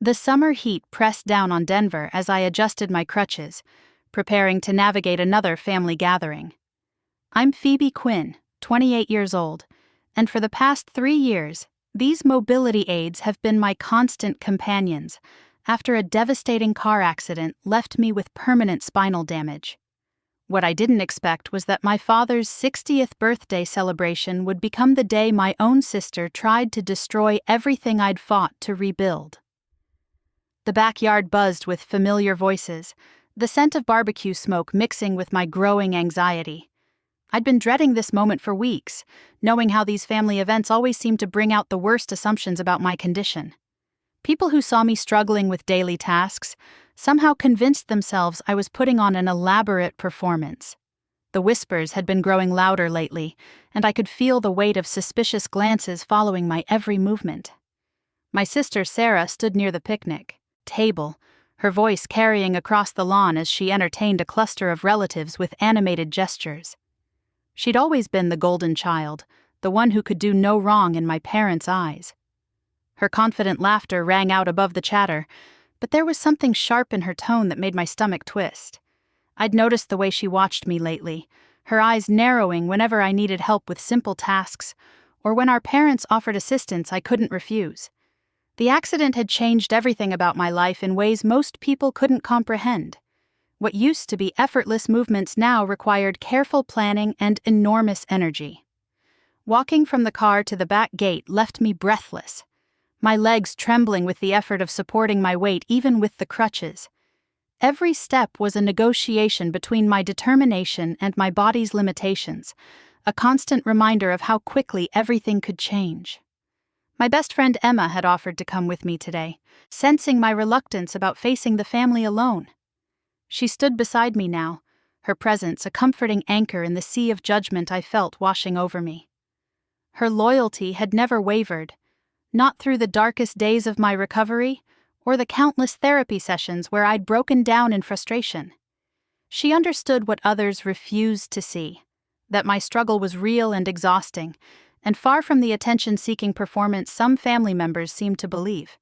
The summer heat pressed down on Denver as I adjusted my crutches, preparing to navigate another family gathering. I'm Phoebe Quinn, 28 years old, and for the past 3 years, these mobility aids have been my constant companions after a devastating car accident left me with permanent spinal damage. What I didn't expect was that my father's 60th birthday celebration would become the day my own sister tried to destroy everything I'd fought to rebuild. The backyard buzzed with familiar voices, the scent of barbecue smoke mixing with my growing anxiety. I'd been dreading this moment for weeks, knowing how these family events always seemed to bring out the worst assumptions about my condition. People who saw me struggling with daily tasks somehow convinced themselves I was putting on an elaborate performance. The whispers had been growing louder lately, and I could feel the weight of suspicious glances following my every movement. My sister Sarah stood near the picnic table, her voice carrying across the lawn as she entertained a cluster of relatives with animated gestures. She'd always been the golden child, the one who could do no wrong in my parents' eyes. Her confident laughter rang out above the chatter, but there was something sharp in her tone that made my stomach twist. I'd noticed the way she watched me lately, her eyes narrowing whenever I needed help with simple tasks, or when our parents offered assistance I couldn't refuse. The accident had changed everything about my life in ways most people couldn't comprehend. What used to be effortless movements now required careful planning and enormous energy. Walking from the car to the back gate left me breathless, my legs trembling with the effort of supporting my weight even with the crutches. Every step was a negotiation between my determination and my body's limitations, a constant reminder of how quickly everything could change. My best friend Emma had offered to come with me today, sensing my reluctance about facing the family alone. She stood beside me now, her presence a comforting anchor in the sea of judgment I felt washing over me. Her loyalty had never wavered, not through the darkest days of my recovery or the countless therapy sessions where I'd broken down in frustration. She understood what others refused to see, that my struggle was real and exhausting, and far from the attention-seeking performance some family members seemed to believe.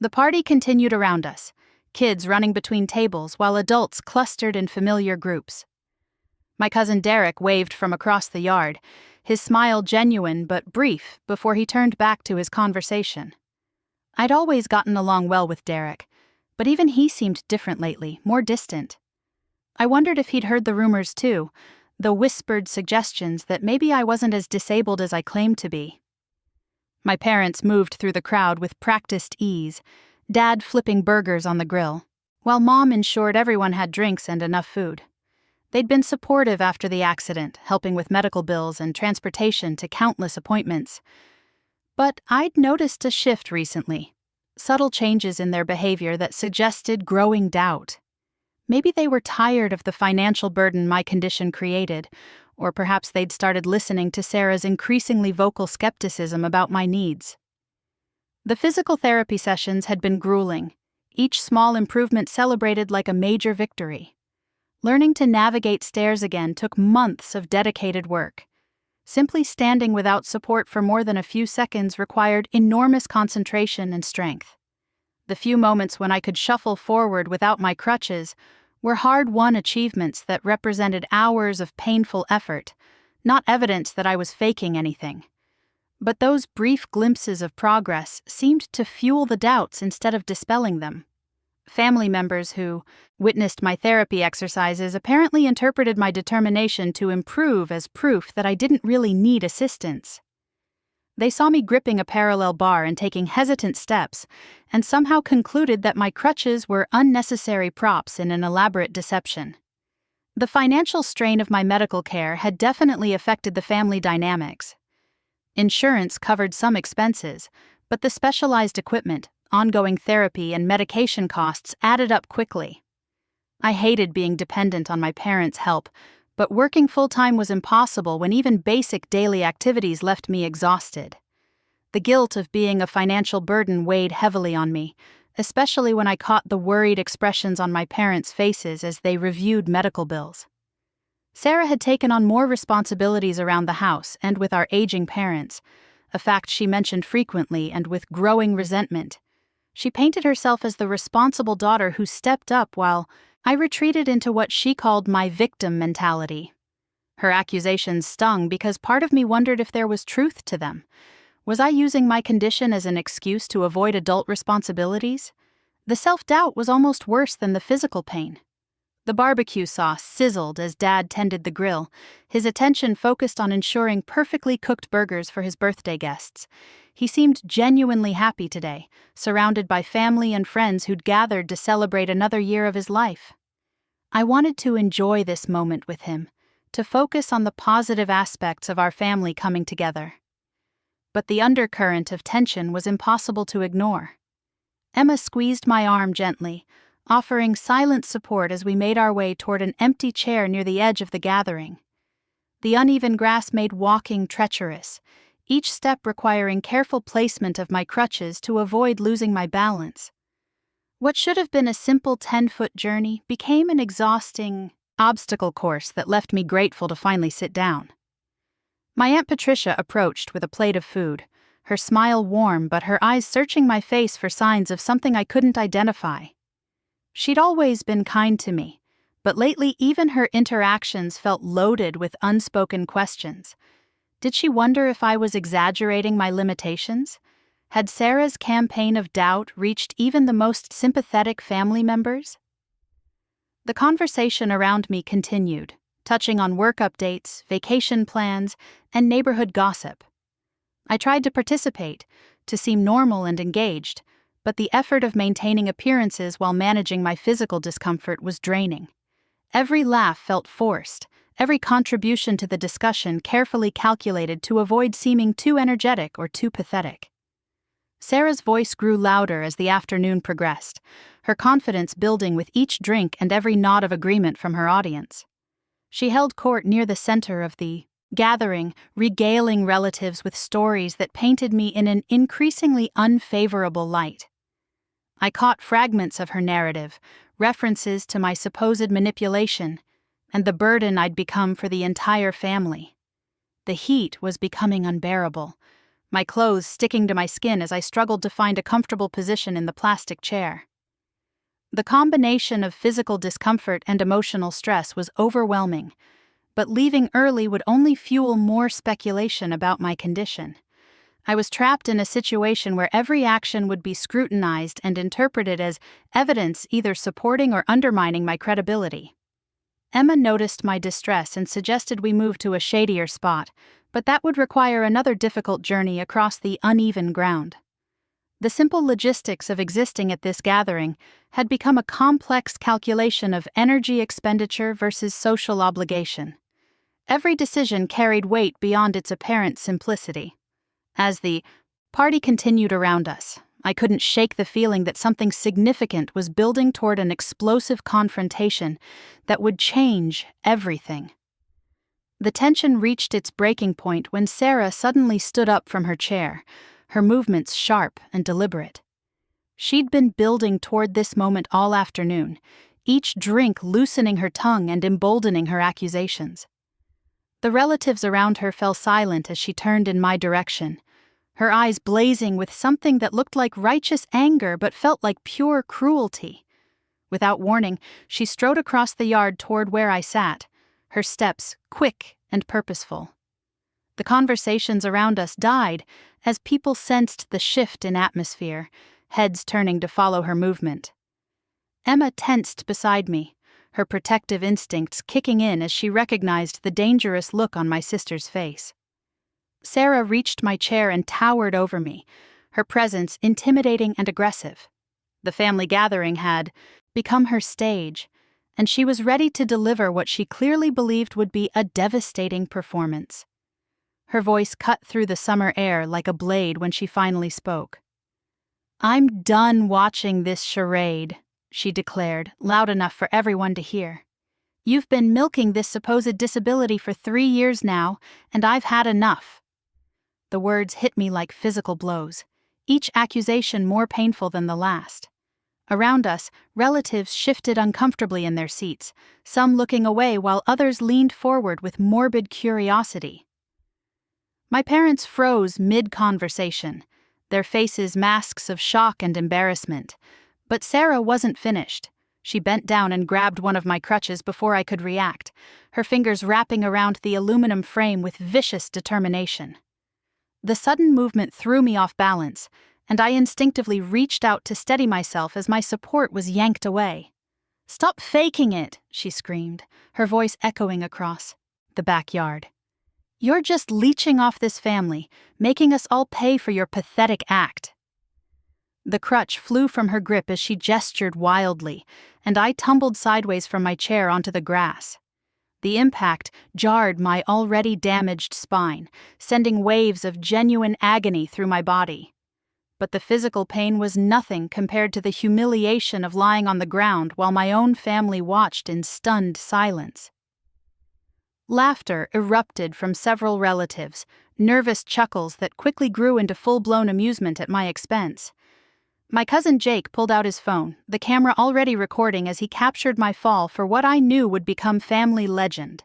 The party continued around us, kids running between tables while adults clustered in familiar groups. My cousin Derek waved from across the yard, his smile genuine but brief before he turned back to his conversation. I'd always gotten along well with Derek, but even he seemed different lately, more distant. I wondered if he'd heard the rumors too, the whispered suggestions that maybe I wasn't as disabled as I claimed to be. My parents moved through the crowd with practiced ease, Dad flipping burgers on the grill, while Mom ensured everyone had drinks and enough food. They'd been supportive after the accident, helping with medical bills and transportation to countless appointments. But I'd noticed a shift recently, subtle changes in their behavior that suggested growing doubt. Maybe they were tired of the financial burden my condition created, or perhaps they'd started listening to Sarah's increasingly vocal skepticism about my needs. The physical therapy sessions had been grueling, each small improvement celebrated like a major victory. Learning to navigate stairs again took months of dedicated work. Simply standing without support for more than a few seconds required enormous concentration and strength. The few moments when I could shuffle forward without my crutches were hard-won achievements that represented hours of painful effort, not evidence that I was faking anything. But those brief glimpses of progress seemed to fuel the doubts instead of dispelling them. Family members who witnessed my therapy exercises apparently interpreted my determination to improve as proof that I didn't really need assistance. They saw me gripping a parallel bar and taking hesitant steps, and somehow concluded that my crutches were unnecessary props in an elaborate deception. The financial strain of my medical care had definitely affected the family dynamics. Insurance covered some expenses, but the specialized equipment, ongoing therapy, and medication costs added up quickly. I hated being dependent on my parents' help, but working full-time was impossible when even basic daily activities left me exhausted. The guilt of being a financial burden weighed heavily on me, especially when I caught the worried expressions on my parents' faces as they reviewed medical bills. Sarah had taken on more responsibilities around the house and with our aging parents, a fact she mentioned frequently and with growing resentment. She painted herself as the responsible daughter who stepped up while I retreated into what she called my victim mentality. Her accusations stung because part of me wondered if there was truth to them. Was I using my condition as an excuse to avoid adult responsibilities? The self-doubt was almost worse than the physical pain. The barbecue sauce sizzled as Dad tended the grill, his attention focused on ensuring perfectly cooked burgers for his birthday guests. He seemed genuinely happy today, surrounded by family and friends who'd gathered to celebrate another year of his life. I wanted to enjoy this moment with him, to focus on the positive aspects of our family coming together. But the undercurrent of tension was impossible to ignore. Emma squeezed my arm gently, offering silent support as we made our way toward an empty chair near the edge of the gathering. The uneven grass made walking treacherous, each step requiring careful placement of my crutches to avoid losing my balance. What should have been a simple 10-foot journey became an exhausting obstacle course that left me grateful to finally sit down. My Aunt Patricia approached with a plate of food, her smile warm but her eyes searching my face for signs of something I couldn't identify. She'd always been kind to me, but lately even her interactions felt loaded with unspoken questions. Did she wonder if I was exaggerating my limitations? Had Sarah's campaign of doubt reached even the most sympathetic family members? The conversation around me continued, touching on work updates, vacation plans, and neighborhood gossip. I tried to participate, to seem normal and engaged, but the effort of maintaining appearances while managing my physical discomfort was draining. Every laugh felt forced, every contribution to the discussion carefully calculated to avoid seeming too energetic or too pathetic. Sarah's voice grew louder as the afternoon progressed, her confidence building with each drink and every nod of agreement from her audience. She held court near the center of the gathering, regaling relatives with stories that painted me in an increasingly unfavorable light. I caught fragments of her narrative, references to my supposed manipulation, and the burden I'd become for the entire family. The heat was becoming unbearable, my clothes sticking to my skin as I struggled to find a comfortable position in the plastic chair. The combination of physical discomfort and emotional stress was overwhelming, but leaving early would only fuel more speculation about my condition. I was trapped in a situation where every action would be scrutinized and interpreted as evidence either supporting or undermining my credibility. Emma noticed my distress and suggested we move to a shadier spot, but that would require another difficult journey across the uneven ground. The simple logistics of existing at this gathering had become a complex calculation of energy expenditure versus social obligation. Every decision carried weight beyond its apparent simplicity. As the party continued around us, I couldn't shake the feeling that something significant was building toward an explosive confrontation that would change everything. The tension reached its breaking point when Sarah suddenly stood up from her chair, her movements sharp and deliberate. She'd been building toward this moment all afternoon, each drink loosening her tongue and emboldening her accusations. The relatives around her fell silent as she turned in my direction, her eyes blazing with something that looked like righteous anger but felt like pure cruelty. Without warning, she strode across the yard toward where I sat, her steps quick and purposeful. The conversations around us died as people sensed the shift in atmosphere, heads turning to follow her movement. Emma tensed beside me, her protective instincts kicking in as she recognized the dangerous look on my sister's face. Sarah reached my chair and towered over me, her presence intimidating and aggressive. The family gathering had become her stage, and she was ready to deliver what she clearly believed would be a devastating performance. Her voice cut through the summer air like a blade when she finally spoke. "I'm done watching this charade," she declared, loud enough for everyone to hear. "You've been milking this supposed disability for 3 years now, and I've had enough." The words hit me like physical blows, each accusation more painful than the last. Around us, relatives shifted uncomfortably in their seats, some looking away while others leaned forward with morbid curiosity. My parents froze mid-conversation, their faces masks of shock and embarrassment. But Sarah wasn't finished. She bent down and grabbed one of my crutches before I could react, her fingers wrapping around the aluminum frame with vicious determination. The sudden movement threw me off balance, and I instinctively reached out to steady myself as my support was yanked away. "Stop faking it," she screamed, her voice echoing across the backyard. "You're just leeching off this family, making us all pay for your pathetic act." The crutch flew from her grip as she gestured wildly, and I tumbled sideways from my chair onto the grass. The impact jarred my already damaged spine, sending waves of genuine agony through my body. But the physical pain was nothing compared to the humiliation of lying on the ground while my own family watched in stunned silence. Laughter erupted from several relatives, nervous chuckles that quickly grew into full-blown amusement at my expense. My cousin Jake pulled out his phone, the camera already recording as he captured my fall for what I knew would become family legend.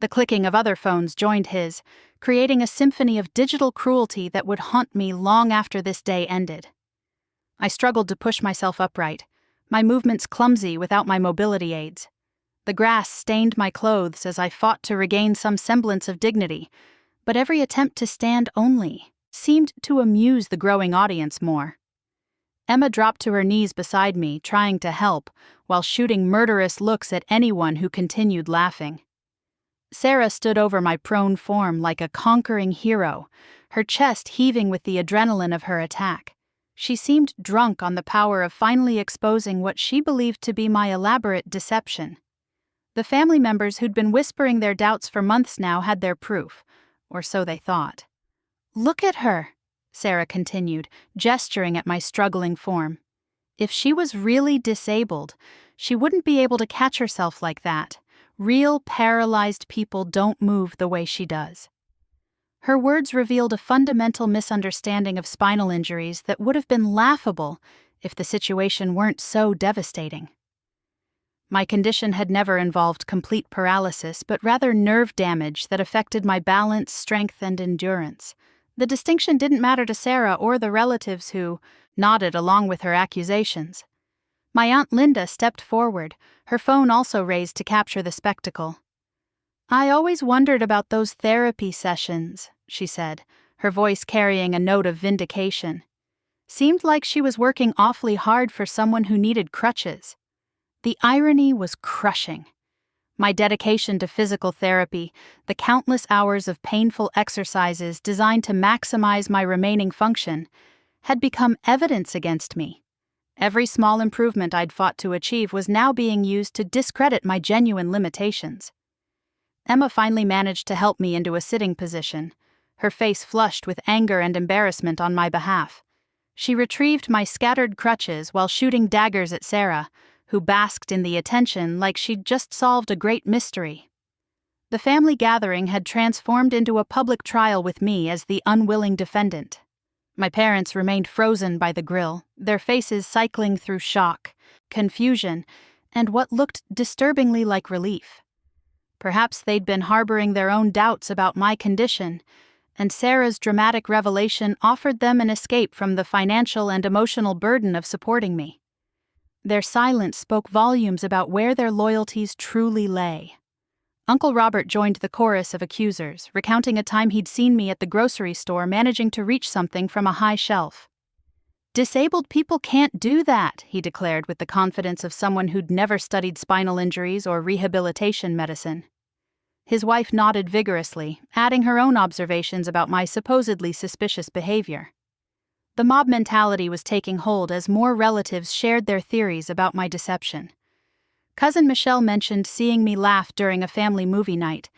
The clicking of other phones joined his, creating a symphony of digital cruelty that would haunt me long after this day ended. I struggled to push myself upright, my movements clumsy without my mobility aids. The grass stained my clothes as I fought to regain some semblance of dignity, but every attempt to stand only seemed to amuse the growing audience more. Emma dropped to her knees beside me, trying to help, while shooting murderous looks at anyone who continued laughing. Sarah stood over my prone form like a conquering hero, her chest heaving with the adrenaline of her attack. She seemed drunk on the power of finally exposing what she believed to be my elaborate deception. The family members who'd been whispering their doubts for months now had their proof, or so they thought. "Look at her," Sarah continued, gesturing at my struggling form. "If she was really disabled, she wouldn't be able to catch herself like that. Real paralyzed people don't move the way she does." Her words revealed a fundamental misunderstanding of spinal injuries that would have been laughable if the situation weren't so devastating. My condition had never involved complete paralysis, but rather nerve damage that affected my balance, strength, and endurance. The distinction didn't matter to Sarah or the relatives who nodded along with her accusations. My Aunt Linda stepped forward, her phone also raised to capture the spectacle. "I always wondered about those therapy sessions," she said, her voice carrying a note of vindication. "Seemed like she was working awfully hard for someone who needed crutches." The irony was crushing. My dedication to physical therapy, the countless hours of painful exercises designed to maximize my remaining function, had become evidence against me. Every small improvement I'd fought to achieve was now being used to discredit my genuine limitations. Emma finally managed to help me into a sitting position, her face flushed with anger and embarrassment on my behalf. She retrieved my scattered crutches while shooting daggers at Sarah, who basked in the attention like she'd just solved a great mystery. The family gathering had transformed into a public trial with me as the unwilling defendant. My parents remained frozen by the grill, their faces cycling through shock, confusion, and what looked disturbingly like relief. Perhaps they'd been harboring their own doubts about my condition, and Sarah's dramatic revelation offered them an escape from the financial and emotional burden of supporting me. Their silence spoke volumes about where their loyalties truly lay. Uncle Robert joined the chorus of accusers, recounting a time he'd seen me at the grocery store managing to reach something from a high shelf. "Disabled people can't do that," he declared with the confidence of someone who'd never studied spinal injuries or rehabilitation medicine. His wife nodded vigorously, adding her own observations about my supposedly suspicious behavior. The mob mentality was taking hold as more relatives shared their theories about my deception. Cousin Michelle mentioned seeing me laugh during a family movie night,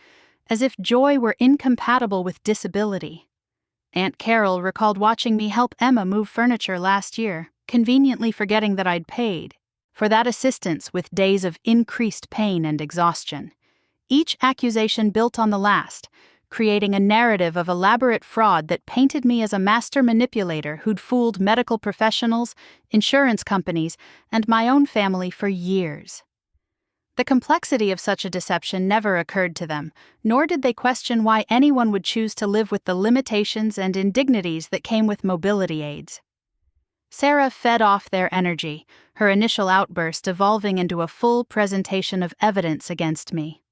as if joy were incompatible with disability. Aunt Carol recalled watching me help Emma move furniture last year, conveniently forgetting that I'd paid for that assistance with days of increased pain and exhaustion. Each accusation built on the last, creating a narrative of elaborate fraud that painted me as a master manipulator who'd fooled medical professionals, insurance companies, and my own family for years. The complexity of such a deception never occurred to them, nor did they question why anyone would choose to live with the limitations and indignities that came with mobility aids. Sarah fed off their energy, her initial outburst evolving into a full presentation of evidence against me.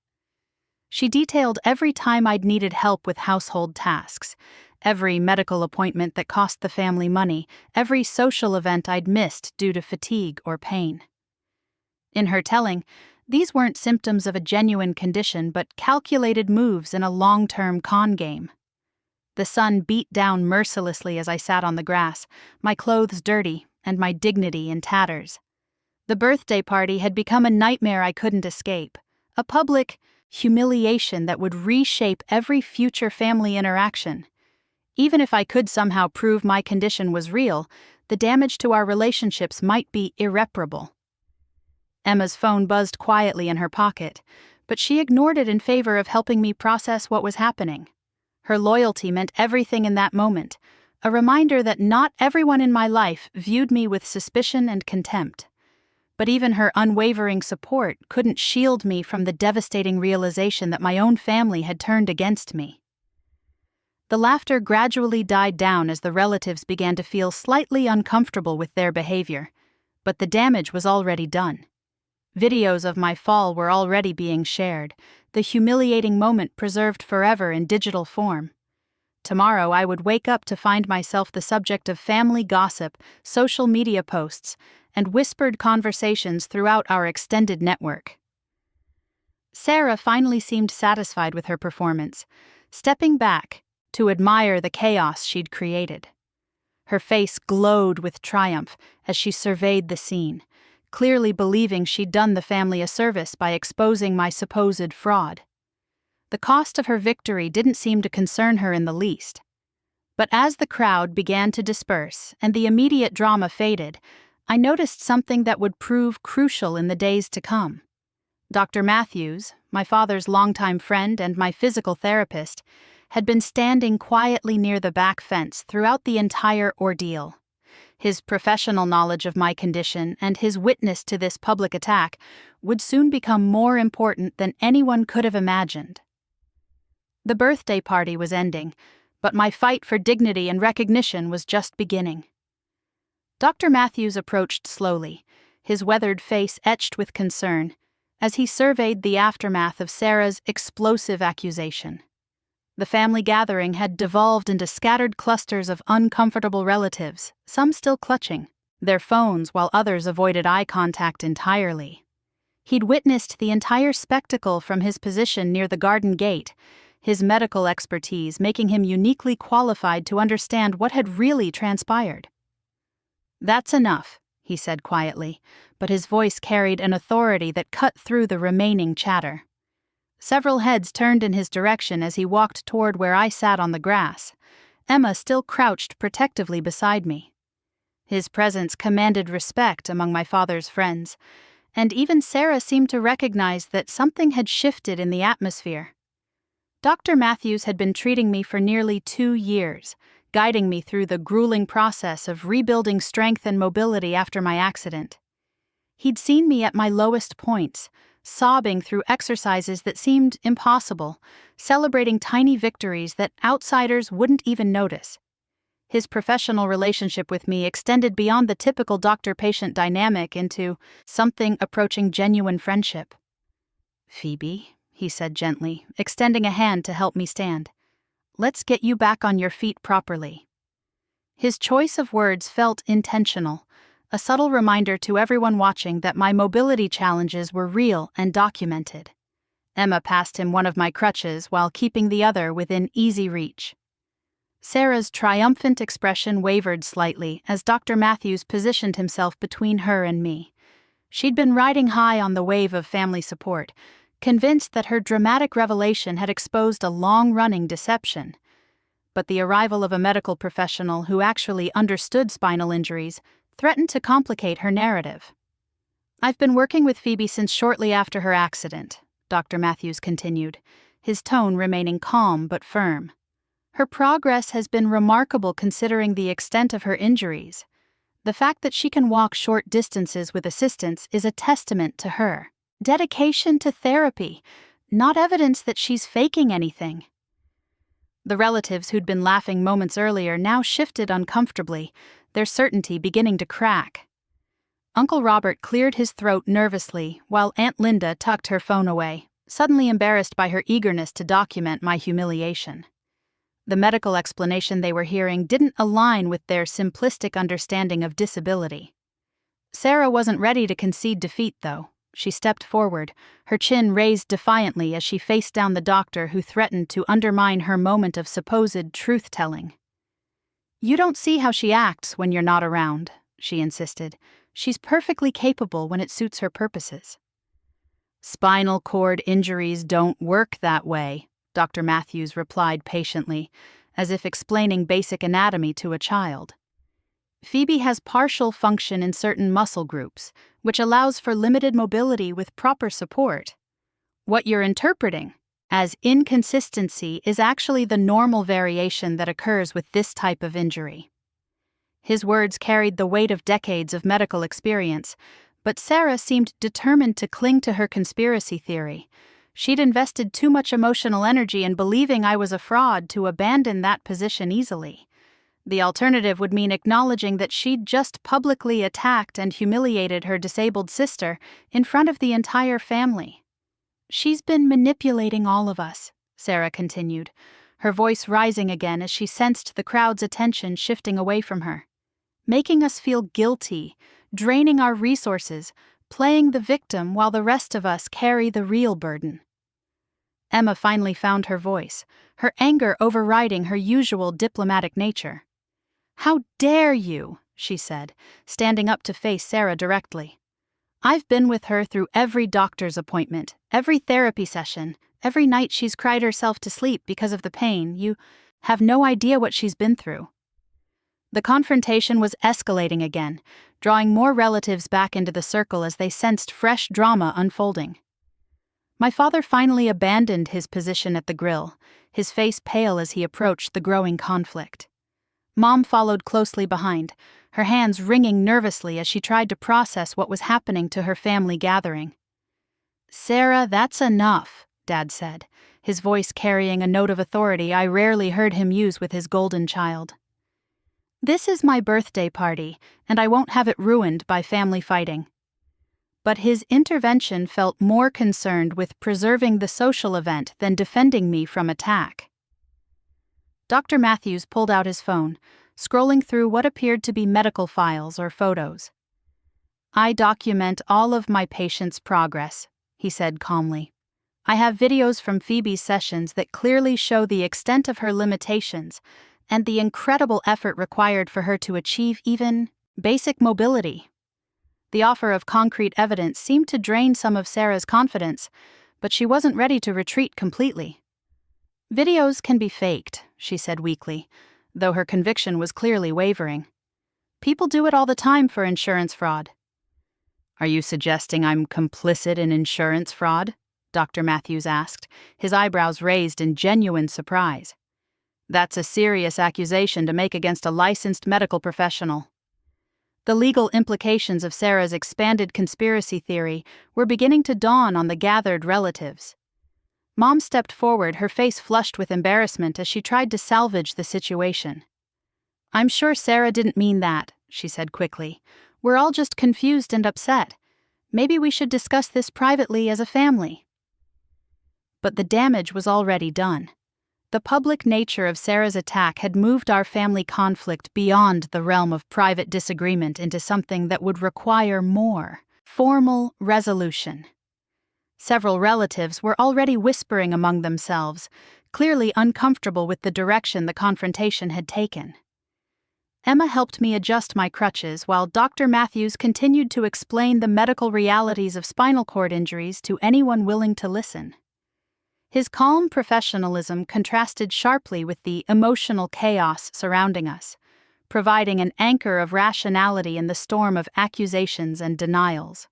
She detailed every time I'd needed help with household tasks, every medical appointment that cost the family money, every social event I'd missed due to fatigue or pain. In her telling, these weren't symptoms of a genuine condition but calculated moves in a long-term con game. The sun beat down mercilessly as I sat on the grass, my clothes dirty and my dignity in tatters. The birthday party had become a nightmare I couldn't escape, a public humiliation that would reshape every future family interaction. Even if I could somehow prove my condition was real, the damage to our relationships might be irreparable. Emma's phone buzzed quietly in her pocket, but she ignored it in favor of helping me process what was happening. Her loyalty meant everything in that moment, a reminder that not everyone in my life viewed me with suspicion and contempt. But even her unwavering support couldn't shield me from the devastating realization that my own family had turned against me. The laughter gradually died down as the relatives began to feel slightly uncomfortable with their behavior, but the damage was already done. Videos of my fall were already being shared, the humiliating moment preserved forever in digital form. Tomorrow I would wake up to find myself the subject of family gossip, social media posts, and whispered conversations throughout our extended network. Sarah finally seemed satisfied with her performance, stepping back to admire the chaos she'd created. Her face glowed with triumph as she surveyed the scene, clearly believing she'd done the family a service by exposing my supposed fraud. The cost of her victory didn't seem to concern her in the least. But as the crowd began to disperse and the immediate drama faded, I noticed something that would prove crucial in the days to come. Dr. Matthews, my father's longtime friend and my physical therapist, had been standing quietly near the back fence throughout the entire ordeal. His professional knowledge of my condition and his witness to this public attack would soon become more important than anyone could have imagined. The birthday party was ending, but my fight for dignity and recognition was just beginning. Dr. Matthews approached slowly, his weathered face etched with concern, as he surveyed the aftermath of Sarah's explosive accusation. The family gathering had devolved into scattered clusters of uncomfortable relatives, some still clutching their phones while others avoided eye contact entirely. He'd witnessed the entire spectacle from his position near the garden gate, his medical expertise making him uniquely qualified to understand what had really transpired. "That's enough," he said quietly, but his voice carried an authority that cut through the remaining chatter. Several heads turned in his direction as he walked toward where I sat on the grass, Emma still crouched protectively beside me. His presence commanded respect among my father's friends, and even Sarah seemed to recognize that something had shifted in the atmosphere. Dr. Matthews had been treating me for nearly 2 years, guiding me through the grueling process of rebuilding strength and mobility after my accident. He'd seen me at my lowest points, sobbing through exercises that seemed impossible, celebrating tiny victories that outsiders wouldn't even notice. His professional relationship with me extended beyond the typical doctor-patient dynamic into something approaching genuine friendship. "Phoebe," he said gently, extending a hand to help me stand. "Let's get you back on your feet properly." His choice of words felt intentional, a subtle reminder to everyone watching that my mobility challenges were real and documented. Emma passed him one of my crutches while keeping the other within easy reach. Sarah's triumphant expression wavered slightly as Dr. Matthews positioned himself between her and me. She'd been riding high on the wave of family support, convinced that her dramatic revelation had exposed a long-running deception. But the arrival of a medical professional who actually understood spinal injuries threatened to complicate her narrative. "I've been working with Phoebe since shortly after her accident," Dr. Matthews continued, his tone remaining calm but firm. "Her progress has been remarkable considering the extent of her injuries. The fact that she can walk short distances with assistance is a testament to her. dedication to therapy, not evidence that she's faking anything. The relatives who'd been laughing moments earlier now shifted uncomfortably, their certainty beginning to crack. Uncle Robert cleared his throat nervously, while Aunt Linda tucked her phone away, suddenly embarrassed by her eagerness to document my humiliation. The medical explanation they were hearing didn't align with their simplistic understanding of disability. Sarah wasn't ready to concede defeat, though. She stepped forward, her chin raised defiantly as she faced down the doctor who threatened to undermine her moment of supposed truth-telling. "You don't see how she acts when you're not around," she insisted. "She's perfectly capable when it suits her purposes." "Spinal cord injuries don't work that way," Dr. Matthews replied patiently, as if explaining basic anatomy to a child. "Phoebe has partial function in certain muscle groups, which allows for limited mobility with proper support. What you're interpreting as inconsistency is actually the normal variation that occurs with this type of injury." His words carried the weight of decades of medical experience, but Sarah seemed determined to cling to her conspiracy theory. She'd invested too much emotional energy in believing I was a fraud to abandon that position easily. The alternative would mean acknowledging that she'd just publicly attacked and humiliated her disabled sister in front of the entire family. "She's been manipulating all of us," Sarah continued, her voice rising again as she sensed the crowd's attention shifting away from her. "Making us feel guilty, draining our resources, playing the victim while the rest of us carry the real burden." Emma finally found her voice, her anger overriding her usual diplomatic nature. "How dare you?" she said, standing up to face Sarah directly. "I've been with her through every doctor's appointment, every therapy session, every night she's cried herself to sleep because of the pain. You have no idea what she's been through." The confrontation was escalating again, drawing more relatives back into the circle as they sensed fresh drama unfolding. My father finally abandoned his position at the grill, his face pale as he approached the growing conflict. Mom followed closely behind, her hands wringing nervously as she tried to process what was happening to her family gathering. "Sarah, that's enough," Dad said, his voice carrying a note of authority I rarely heard him use with his golden child. "This is my birthday party, and I won't have it ruined by family fighting." But his intervention felt more concerned with preserving the social event than defending me from attack. Dr. Matthews pulled out his phone, scrolling through what appeared to be medical files or photos. "I document all of my patients' progress," he said calmly. "I have videos from Phoebe's sessions that clearly show the extent of her limitations and the incredible effort required for her to achieve even basic mobility." The offer of concrete evidence seemed to drain some of Sarah's confidence, but she wasn't ready to retreat completely. "Videos can be faked," she said weakly, though her conviction was clearly wavering. "People do it all the time for insurance fraud." "Are you suggesting I'm complicit in insurance fraud?" Dr. Matthews asked, his eyebrows raised in genuine surprise. "That's a serious accusation to make against a licensed medical professional." The legal implications of Sarah's expanded conspiracy theory were beginning to dawn on the gathered relatives. Mom stepped forward, her face flushed with embarrassment as she tried to salvage the situation. "I'm sure Sarah didn't mean that," she said quickly. "We're all just confused and upset. Maybe we should discuss this privately as a family." But the damage was already done. The public nature of Sarah's attack had moved our family conflict beyond the realm of private disagreement into something that would require more formal resolution. Several relatives were already whispering among themselves, clearly uncomfortable with the direction the confrontation had taken. Emma helped me adjust my crutches while Dr. Matthews continued to explain the medical realities of spinal cord injuries to anyone willing to listen. His calm professionalism contrasted sharply with the emotional chaos surrounding us, providing an anchor of rationality in the storm of accusations and denials.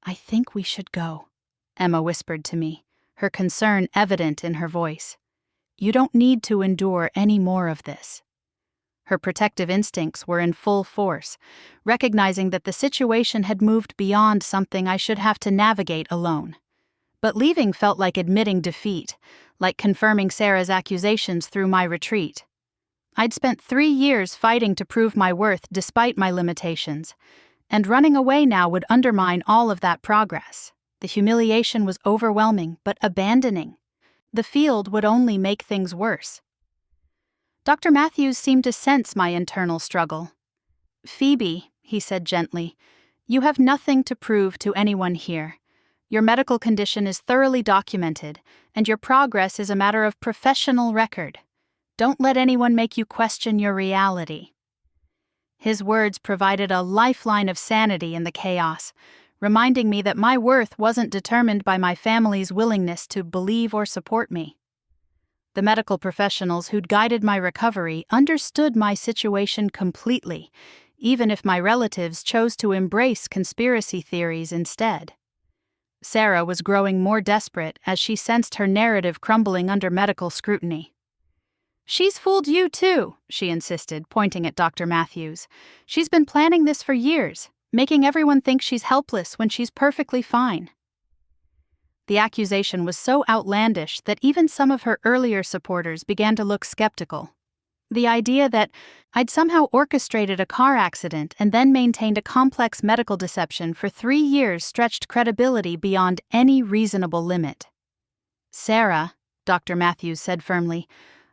"I think we should go," Emma whispered to me, her concern evident in her voice. "You don't need to endure any more of this." Her protective instincts were in full force, recognizing that the situation had moved beyond something I should have to navigate alone. But leaving felt like admitting defeat, like confirming Sarah's accusations through my retreat. I'd spent 3 years fighting to prove my worth despite my limitations, and running away now would undermine all of that progress. The humiliation was overwhelming, but abandoning the field would only make things worse. Dr. Matthews seemed to sense my internal struggle. "Phoebe," he said gently, "you have nothing to prove to anyone here. Your medical condition is thoroughly documented, and your progress is a matter of professional record. Don't let anyone make you question your reality." His words provided a lifeline of sanity in the chaos, reminding me that my worth wasn't determined by my family's willingness to believe or support me. The medical professionals who'd guided my recovery understood my situation completely, even if my relatives chose to embrace conspiracy theories instead. Sarah was growing more desperate as she sensed her narrative crumbling under medical scrutiny. "She's fooled you too," she insisted, pointing at Dr. Matthews. "She's been planning this for years, making everyone think she's helpless when she's perfectly fine." The accusation was so outlandish that even some of her earlier supporters began to look skeptical. The idea that I'd somehow orchestrated a car accident and then maintained a complex medical deception for 3 years stretched credibility beyond any reasonable limit. "Sarah," Dr. Matthews said firmly,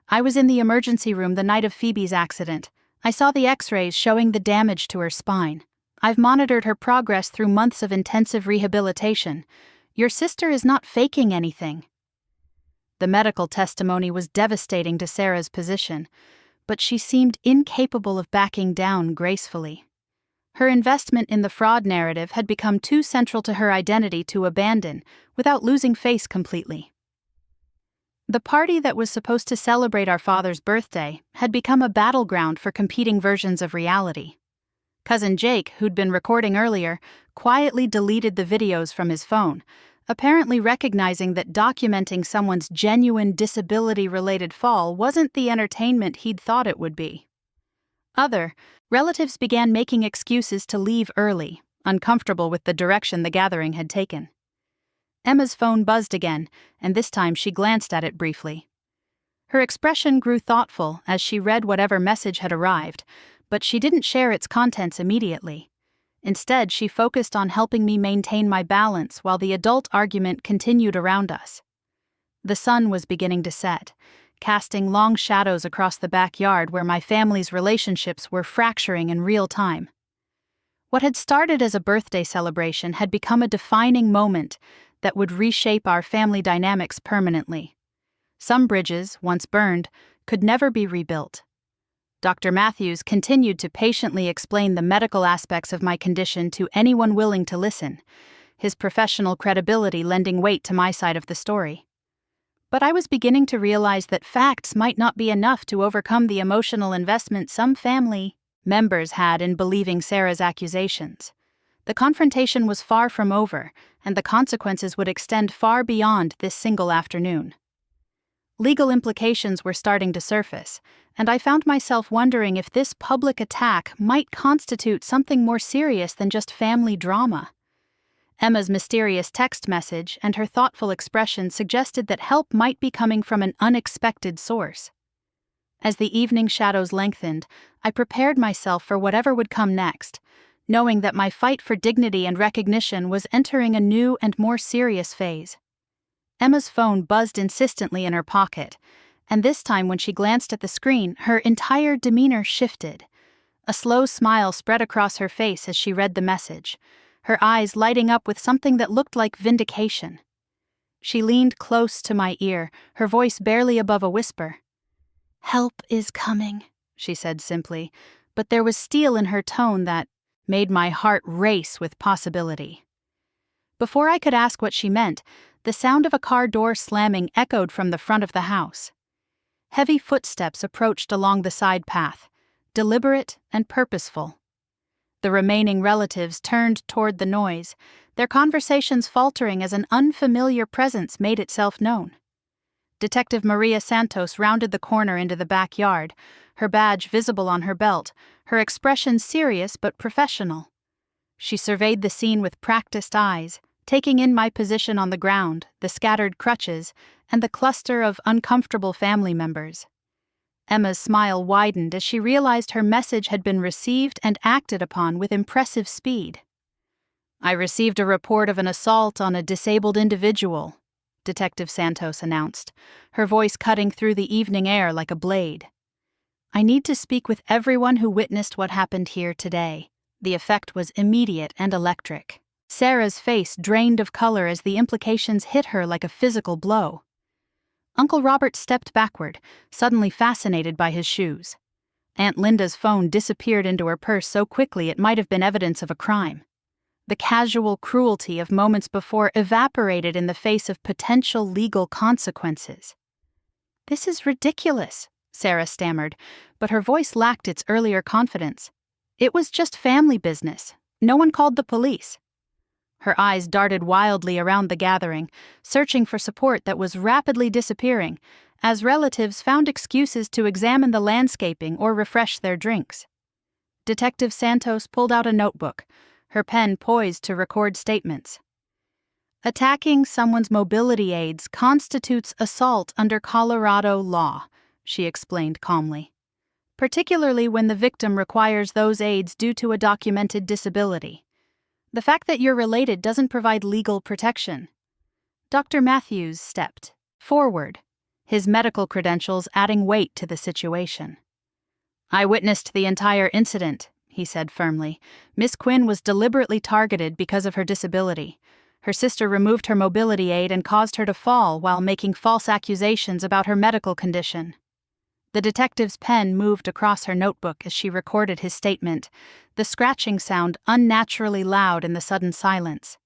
"I was in the emergency room the night of Phoebe's accident. I saw the x-rays showing the damage to her spine. I've monitored her progress through months of intensive rehabilitation. Your sister is not faking anything." The medical testimony was devastating to Sarah's position, but she seemed incapable of backing down gracefully. Her investment in the fraud narrative had become too central to her identity to abandon, without losing face completely. The party that was supposed to celebrate our father's birthday had become a battleground for competing versions of reality. Cousin Jake, who'd been recording earlier, quietly deleted the videos from his phone, apparently recognizing that documenting someone's genuine disability-related fall wasn't the entertainment he'd thought it would be. Other relatives began making excuses to leave early, uncomfortable with the direction the gathering had taken. Emma's phone buzzed again, and this time she glanced at it briefly. Her expression grew thoughtful as she read whatever message had arrived, but she didn't share its contents immediately. Instead, she focused on helping me maintain my balance while the adult argument continued around us. The sun was beginning to set, casting long shadows across the backyard where my family's relationships were fracturing in real time. What had started as a birthday celebration had become a defining moment that would reshape our family dynamics permanently. Some bridges, once burned, could never be rebuilt. Dr. Matthews continued to patiently explain the medical aspects of my condition to anyone willing to listen, his professional credibility lending weight to my side of the story. But I was beginning to realize that facts might not be enough to overcome the emotional investment some family members had in believing Sarah's accusations. The confrontation was far from over, and the consequences would extend far beyond this single afternoon. Legal implications were starting to surface, and I found myself wondering if this public attack might constitute something more serious than just family drama. Emma's mysterious text message and her thoughtful expression suggested that help might be coming from an unexpected source. As the evening shadows lengthened, I prepared myself for whatever would come next, knowing that my fight for dignity and recognition was entering a new and more serious phase. Emma's phone buzzed insistently in her pocket, and this time when she glanced at the screen, her entire demeanor shifted. A slow smile spread across her face as she read the message, her eyes lighting up with something that looked like vindication. She leaned close to my ear, her voice barely above a whisper. "Help is coming," she said simply, but there was steel in her tone that made my heart race with possibility. Before I could ask what she meant, the sound of a car door slamming echoed from the front of the house. Heavy footsteps approached along the side path, deliberate and purposeful. The remaining relatives turned toward the noise, their conversations faltering as an unfamiliar presence made itself known. Detective Maria Santos rounded the corner into the backyard, her badge visible on her belt, her expression serious but professional. She surveyed the scene with practiced eyes, taking in my position on the ground, the scattered crutches, and the cluster of uncomfortable family members. Emma's smile widened as she realized her message had been received and acted upon with impressive speed. "I received a report of an assault on a disabled individual," Detective Santos announced, her voice cutting through the evening air like a blade. "I need to speak with everyone who witnessed what happened here today." The effect was immediate and electric. Sarah's face drained of color as the implications hit her like a physical blow. Uncle Robert stepped backward, suddenly fascinated by his shoes. Aunt Linda's phone disappeared into her purse so quickly it might have been evidence of a crime. The casual cruelty of moments before evaporated in the face of potential legal consequences. "This is ridiculous," Sarah stammered, but her voice lacked its earlier confidence. "It was just family business. No one called the police." Her eyes darted wildly around the gathering, searching for support that was rapidly disappearing, as relatives found excuses to examine the landscaping or refresh their drinks. Detective Santos pulled out a notebook, her pen poised to record statements. "Attacking someone's mobility aids constitutes assault under Colorado law," she explained calmly, "particularly when the victim requires those aids due to a documented disability. The fact that you're related doesn't provide legal protection." Dr. Matthews stepped forward, his medical credentials adding weight to the situation. "I witnessed the entire incident," he said firmly. "Miss Quinn was deliberately targeted because of her disability. Her sister removed her mobility aid and caused her to fall while making false accusations about her medical condition." The detective's pen moved across her notebook as she recorded his statement, the scratching sound unnaturally loud in the sudden silence.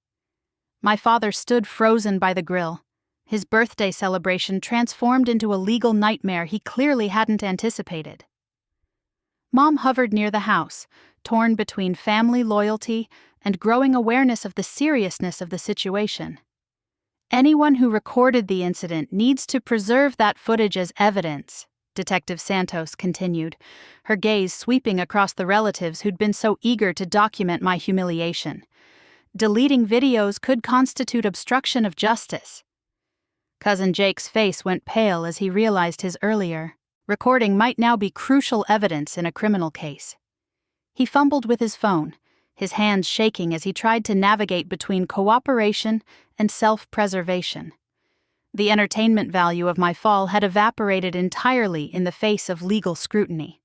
My father stood frozen by the grill, his birthday celebration transformed into a legal nightmare he clearly hadn't anticipated. Mom hovered near the house, torn between family loyalty and growing awareness of the seriousness of the situation. "Anyone who recorded the incident needs to preserve that footage as evidence," Detective Santos continued, her gaze sweeping across the relatives who'd been so eager to document my humiliation. "Deleting videos could constitute obstruction of justice." Cousin Jake's face went pale as he realized his earlier recording might now be crucial evidence in a criminal case. He fumbled with his phone, his hands shaking as he tried to navigate between cooperation and self-preservation. The entertainment value of my fall had evaporated entirely in the face of legal scrutiny.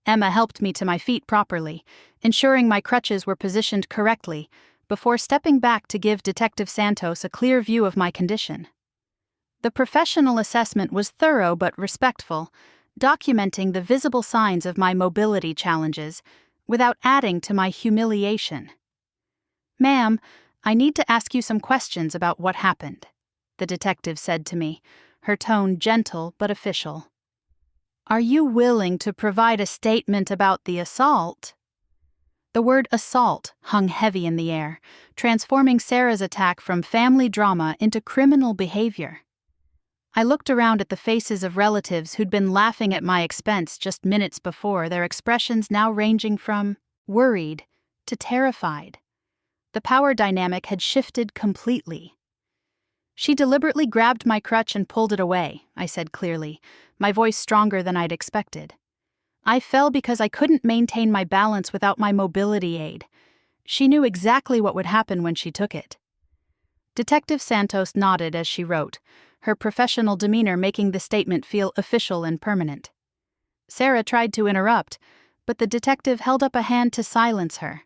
Emma helped me to my feet properly, ensuring my crutches were positioned correctly, before stepping back to give Detective Santos a clear view of my condition. The professional assessment was thorough but respectful, documenting the visible signs of my mobility challenges without adding to my humiliation. "Ma'am, I need to ask you some questions about what happened," the detective said to me, her tone gentle but official. "Are you willing to provide a statement about the assault?" The word assault hung heavy in the air, transforming Sarah's attack from family drama into criminal behavior. I looked around at the faces of relatives who'd been laughing at my expense just minutes before, their expressions now ranging from worried to terrified. The power dynamic had shifted completely. "She deliberately grabbed my crutch and pulled it away," I said clearly, my voice stronger than I'd expected. "I fell because I couldn't maintain my balance without my mobility aid. She knew exactly what would happen when she took it." Detective Santos nodded as she wrote, her professional demeanor making the statement feel official and permanent. Sarah tried to interrupt, but the detective held up a hand to silence her.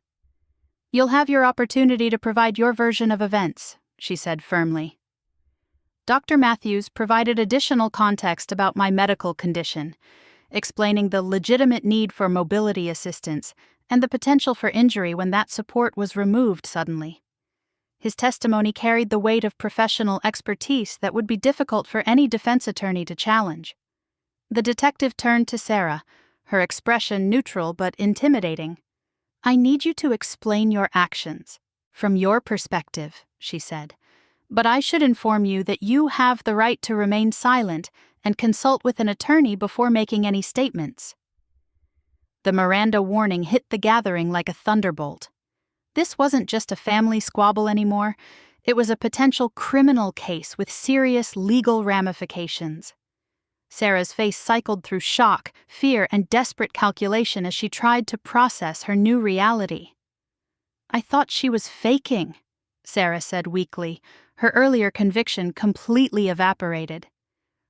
"You'll have your opportunity to provide your version of events," she said firmly. Dr. Matthews provided additional context about my medical condition, explaining the legitimate need for mobility assistance and the potential for injury when that support was removed suddenly. His testimony carried the weight of professional expertise that would be difficult for any defense attorney to challenge. The detective turned to Sarah, her expression neutral but intimidating. "I need you to explain your actions. From your perspective," she said. But I should inform you that you have the right to remain silent and consult with an attorney before making any statements. The Miranda warning hit the gathering like a thunderbolt. This wasn't just a family squabble anymore. It was a potential criminal case with serious legal ramifications. Sarah's face cycled through shock, fear, and desperate calculation as she tried to process her new reality. "I thought she was faking," Sarah said weakly, her earlier conviction completely evaporated.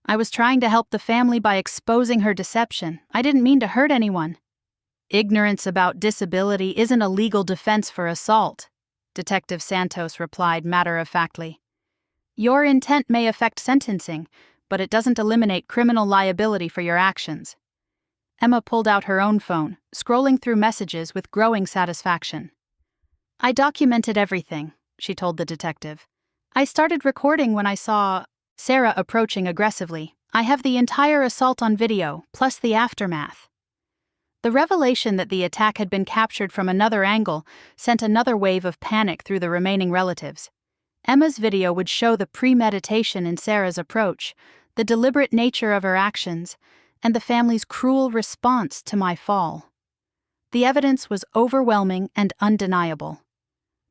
"I was trying to help the family by exposing her deception. I didn't mean to hurt anyone." "Ignorance about disability isn't a legal defense for assault," Detective Santos replied matter-of-factly. "Your intent may affect sentencing, but it doesn't eliminate criminal liability for your actions." Emma pulled out her own phone, scrolling through messages with growing satisfaction. "I documented everything," she told the detective. "I started recording when I saw Sarah approaching aggressively. I have the entire assault on video, plus the aftermath." The revelation that the attack had been captured from another angle sent another wave of panic through the remaining relatives. Emma's video would show the premeditation in Sarah's approach, the deliberate nature of her actions, and the family's cruel response to my fall. The evidence was overwhelming and undeniable.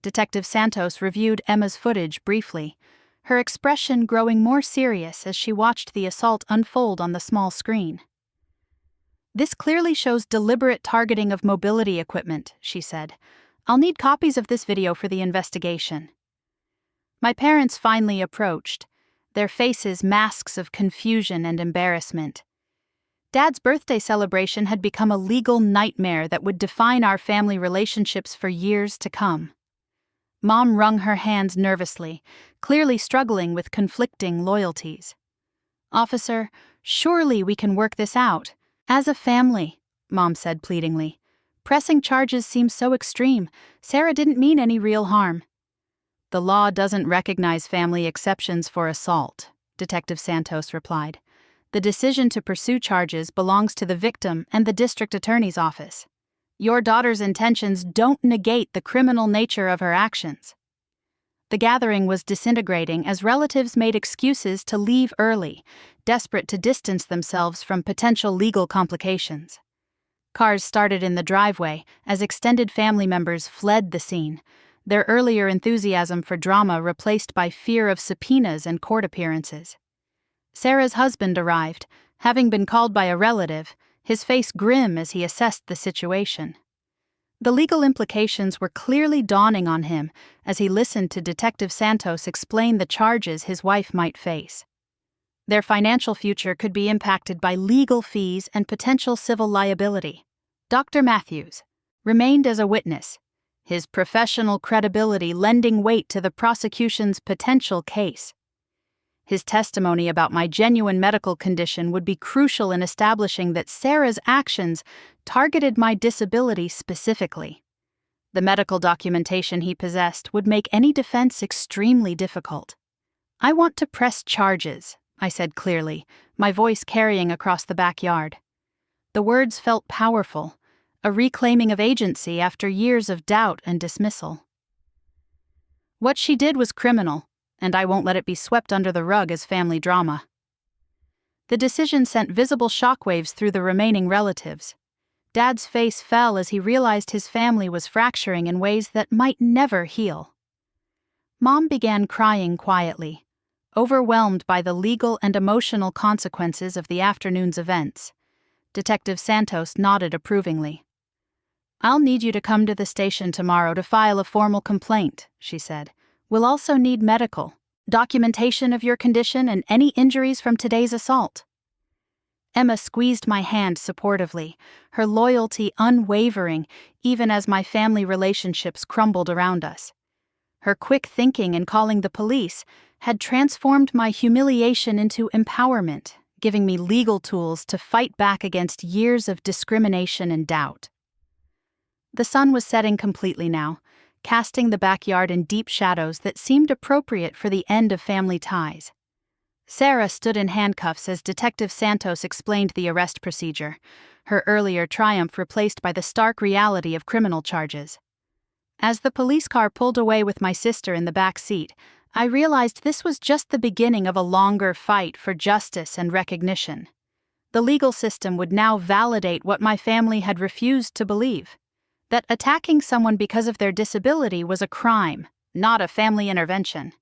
Detective Santos reviewed Emma's footage briefly, her expression growing more serious as she watched the assault unfold on the small screen. "This clearly shows deliberate targeting of mobility equipment," she said. "I'll need copies of this video for the investigation." My parents finally approached, their faces masks of confusion and embarrassment. Dad's birthday celebration had become a legal nightmare that would define our family relationships for years to come. Mom wrung her hands nervously, clearly struggling with conflicting loyalties. "Officer, surely we can work this out. As a family," Mom said pleadingly. "Pressing charges seems so extreme. Sarah didn't mean any real harm." "The law doesn't recognize family exceptions for assault," Detective Santos replied. "The decision to pursue charges belongs to the victim and the district attorney's office. Your daughter's intentions don't negate the criminal nature of her actions." The gathering was disintegrating as relatives made excuses to leave early, desperate to distance themselves from potential legal complications. Cars started in the driveway as extended family members fled the scene, their earlier enthusiasm for drama replaced by fear of subpoenas and court appearances. Sarah's husband arrived, having been called by a relative, his face grim as he assessed the situation. The legal implications were clearly dawning on him as he listened to Detective Santos explain the charges his wife might face. Their financial future could be impacted by legal fees and potential civil liability. Dr. Matthews remained as a witness, his professional credibility lending weight to the prosecution's potential case. His testimony about my genuine medical condition would be crucial in establishing that Sarah's actions targeted my disability specifically. The medical documentation he possessed would make any defense extremely difficult. "I want to press charges," I said clearly, my voice carrying across the backyard. The words felt powerful, a reclaiming of agency after years of doubt and dismissal. "What she did was criminal, and I won't let it be swept under the rug as family drama." The decision sent visible shockwaves through the remaining relatives. Dad's face fell as he realized his family was fracturing in ways that might never heal. Mom began crying quietly, overwhelmed by the legal and emotional consequences of the afternoon's events. Detective Santos nodded approvingly. "I'll need you to come to the station tomorrow to file a formal complaint," she said. "We'll also need medical documentation of your condition and any injuries from today's assault." Emma squeezed my hand supportively, her loyalty unwavering even as my family relationships crumbled around us. Her quick thinking in calling the police had transformed my humiliation into empowerment, giving me legal tools to fight back against years of discrimination and doubt. The sun was setting completely now, casting the backyard in deep shadows that seemed appropriate for the end of family ties. Sarah stood in handcuffs as Detective Santos explained the arrest procedure, her earlier triumph replaced by the stark reality of criminal charges. As the police car pulled away with my sister in the back seat, I realized this was just the beginning of a longer fight for justice and recognition. The legal system would now validate what my family had refused to believe: that attacking someone because of their disability was a crime, not a family intervention.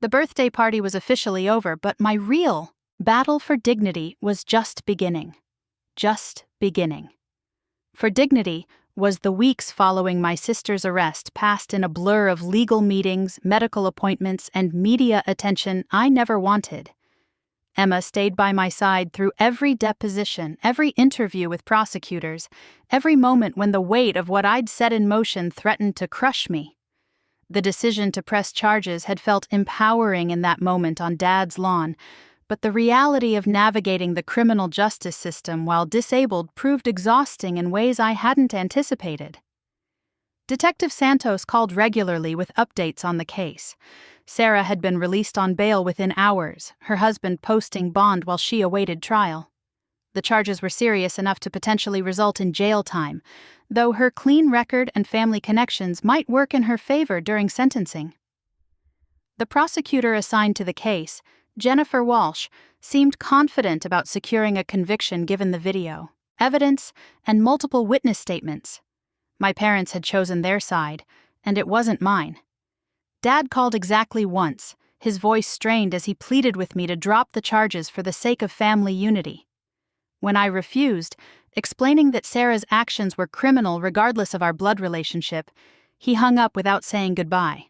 The birthday party was officially over, but my real battle for dignity was just beginning. Just beginning. For dignity was the weeks following my sister's arrest passed in a blur of legal meetings, medical appointments, and media attention I never wanted. Emma stayed by my side through every deposition, every interview with prosecutors, every moment when the weight of what I'd set in motion threatened to crush me. The decision to press charges had felt empowering in that moment on Dad's lawn, but the reality of navigating the criminal justice system while disabled proved exhausting in ways I hadn't anticipated. Detective Santos called regularly with updates on the case. Sarah had been released on bail within hours, her husband posting bond while she awaited trial. The charges were serious enough to potentially result in jail time, though her clean record and family connections might work in her favor during sentencing. The prosecutor assigned to the case, Jennifer Walsh, seemed confident about securing a conviction given the video, evidence, and multiple witness statements. My parents had chosen their side, and it wasn't mine. Dad called exactly once, his voice strained as he pleaded with me to drop the charges for the sake of family unity. When I refused, explaining that Sarah's actions were criminal regardless of our blood relationship, he hung up without saying goodbye.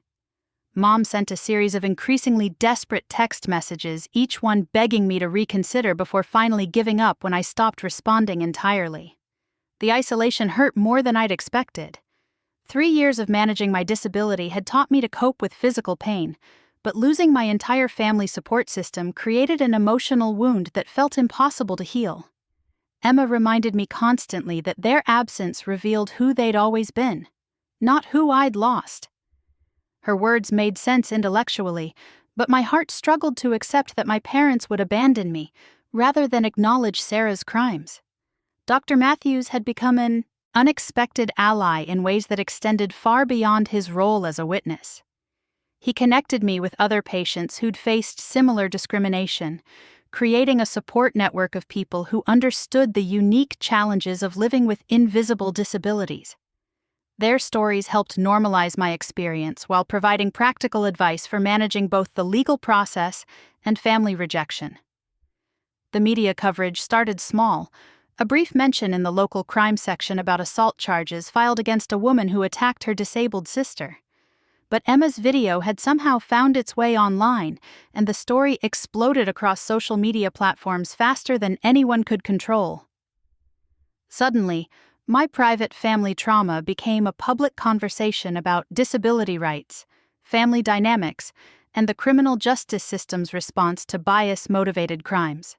Mom sent a series of increasingly desperate text messages, each one begging me to reconsider before finally giving up when I stopped responding entirely. The isolation hurt more than I'd expected. 3 years of managing my disability had taught me to cope with physical pain, but losing my entire family support system created an emotional wound that felt impossible to heal. Emma reminded me constantly that their absence revealed who they'd always been, not who I'd lost. Her words made sense intellectually, but my heart struggled to accept that my parents would abandon me, rather than acknowledge Sarah's crimes. Dr. Matthews had become an unexpected ally in ways that extended far beyond his role as a witness. He connected me with other patients who'd faced similar discrimination, creating a support network of people who understood the unique challenges of living with invisible disabilities. Their stories helped normalize my experience while providing practical advice for managing both the legal process and family rejection. The media coverage started small, a brief mention in the local crime section about assault charges filed against a woman who attacked her disabled sister. But Emma's video had somehow found its way online, and the story exploded across social media platforms faster than anyone could control. Suddenly, my private family trauma became a public conversation about disability rights, family dynamics, and the criminal justice system's response to bias-motivated crimes.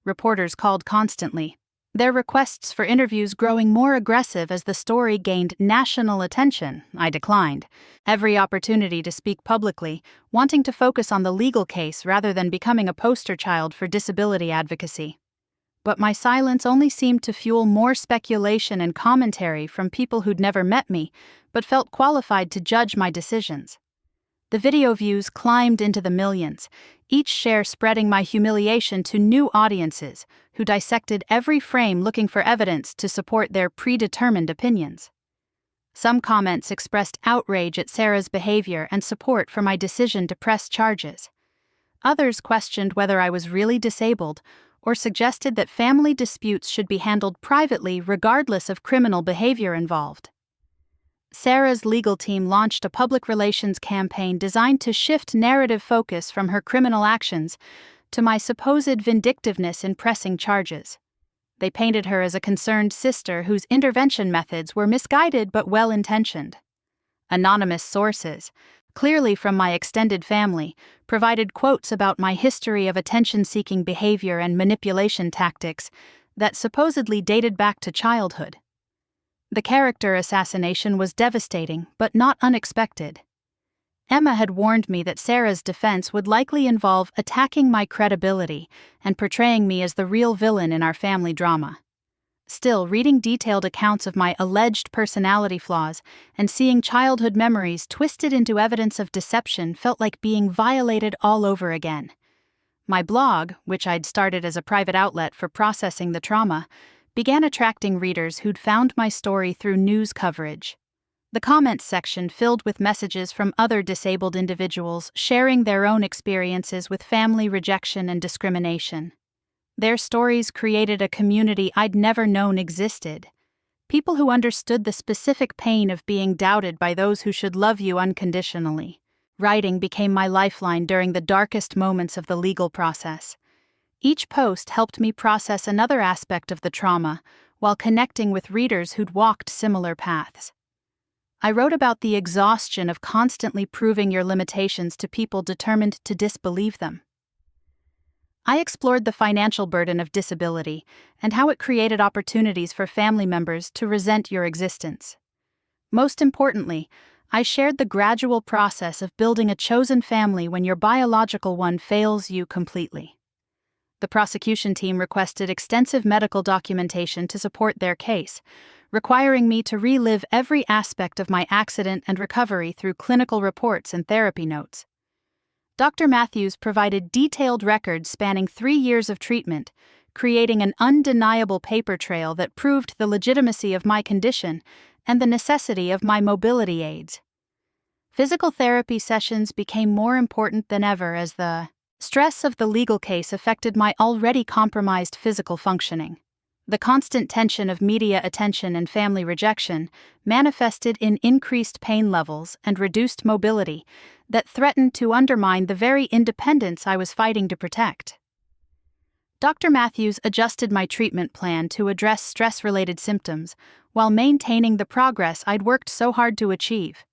Reporters called constantly, their requests for interviews growing more aggressive as the story gained national attention. I declined every opportunity to speak publicly, wanting to focus on the legal case rather than becoming a poster child for disability advocacy. But my silence only seemed to fuel more speculation and commentary from people who'd never met me, but felt qualified to judge my decisions. The video views climbed into the millions, each share spreading my humiliation to new audiences who dissected every frame looking for evidence to support their predetermined opinions. Some comments expressed outrage at Sarah's behavior and support for my decision to press charges. Others questioned whether I was really disabled or suggested that family disputes should be handled privately regardless of criminal behavior involved. Sarah's legal team launched a public relations campaign designed to shift narrative focus from her criminal actions to my supposed vindictiveness in pressing charges. They painted her as a concerned sister whose intervention methods were misguided but well-intentioned. Anonymous sources, clearly from my extended family, provided quotes about my history of attention-seeking behavior and manipulation tactics that supposedly dated back to childhood. The character assassination was devastating, but not unexpected. Emma had warned me that Sarah's defense would likely involve attacking my credibility and portraying me as the real villain in our family drama. Still, reading detailed accounts of my alleged personality flaws and seeing childhood memories twisted into evidence of deception felt like being violated all over again. My blog, which I'd started as a private outlet for processing the trauma, began attracting readers who'd found my story through news coverage. The comments section filled with messages from other disabled individuals sharing their own experiences with family rejection and discrimination. Their stories created a community I'd never known existed. People who understood the specific pain of being doubted by those who should love you unconditionally. Writing became my lifeline during the darkest moments of the legal process. Each post helped me process another aspect of the trauma while connecting with readers who'd walked similar paths. I wrote about the exhaustion of constantly proving your limitations to people determined to disbelieve them. I explored the financial burden of disability and how it created opportunities for family members to resent your existence. Most importantly, I shared the gradual process of building a chosen family when your biological one fails you completely. The prosecution team requested extensive medical documentation to support their case, requiring me to relive every aspect of my accident and recovery through clinical reports and therapy notes. Dr. Matthews provided detailed records spanning 3 years of treatment, creating an undeniable paper trail that proved the legitimacy of my condition and the necessity of my mobility aids. Physical therapy sessions became more important than ever as the stress of the legal case affected my already compromised physical functioning. The constant tension of media attention and family rejection manifested in increased pain levels and reduced mobility that threatened to undermine the very independence I was fighting to protect. Dr. Matthews adjusted my treatment plan to address stress-related symptoms while maintaining the progress I'd worked so hard to achieve.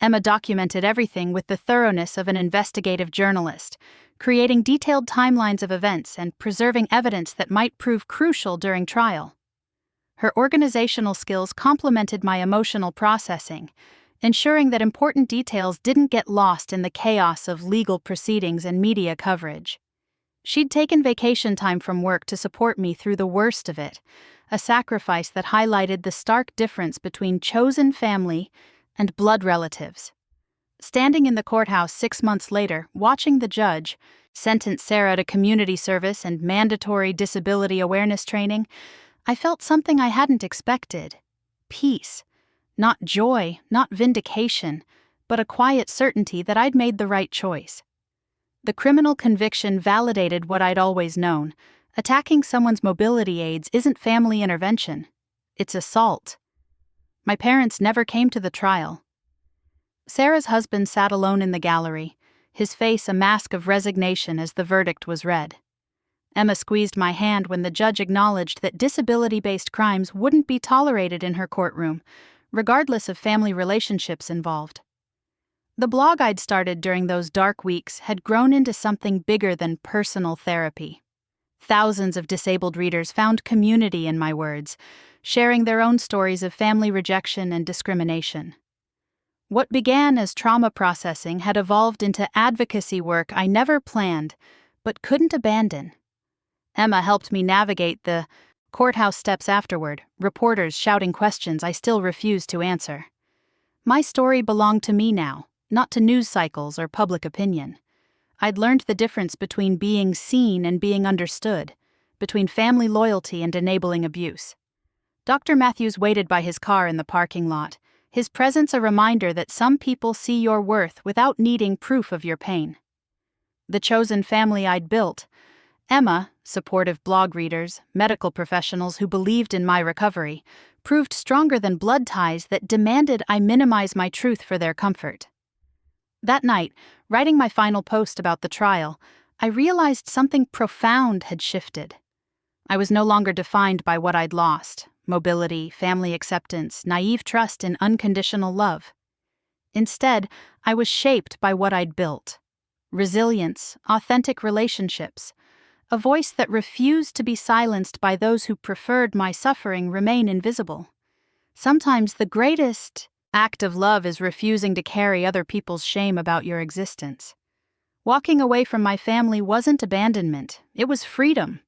Emma documented everything with the thoroughness of an investigative journalist, creating detailed timelines of events and preserving evidence that might prove crucial during trial. Her organizational skills complemented my emotional processing, ensuring that important details didn't get lost in the chaos of legal proceedings and media coverage. She'd taken vacation time from work to support me through the worst of it, a sacrifice that highlighted the stark difference between chosen family and blood relatives. Standing in the courthouse 6 months later, watching the judge sentence Sarah to community service and mandatory disability awareness training, I felt something I hadn't expected. Peace. Not joy, not vindication, but a quiet certainty that I'd made the right choice. The criminal conviction validated what I'd always known. Attacking someone's mobility aids isn't family intervention. It's assault. My parents never came to the trial. Sarah's husband sat alone in the gallery, his face a mask of resignation as the verdict was read. Emma squeezed my hand when the judge acknowledged that disability-based crimes wouldn't be tolerated in her courtroom, regardless of family relationships involved. The blog I'd started during those dark weeks had grown into something bigger than personal therapy. Thousands of disabled readers found community in my words, sharing their own stories of family rejection and discrimination. What began as trauma processing had evolved into advocacy work I never planned, but couldn't abandon. Emma helped me navigate the courthouse steps afterward, reporters shouting questions I still refused to answer. My story belonged to me now, not to news cycles or public opinion. I'd learned the difference between being seen and being understood, between family loyalty and enabling abuse. Dr. Matthews waited by his car in the parking lot, his presence a reminder that some people see your worth without needing proof of your pain. The chosen family I'd built, Emma, supportive blog readers, medical professionals who believed in my recovery, proved stronger than blood ties that demanded I minimize my truth for their comfort. That night, writing my final post about the trial, I realized something profound had shifted. I was no longer defined by what I'd lost: mobility, family acceptance, naive trust in unconditional love. Instead, I was shaped by what I'd built: resilience, authentic relationships, a voice that refused to be silenced by those who preferred my suffering remain invisible. Sometimes the greatest act of love is refusing to carry other people's shame about your existence. Walking away from my family wasn't abandonment, it was freedom.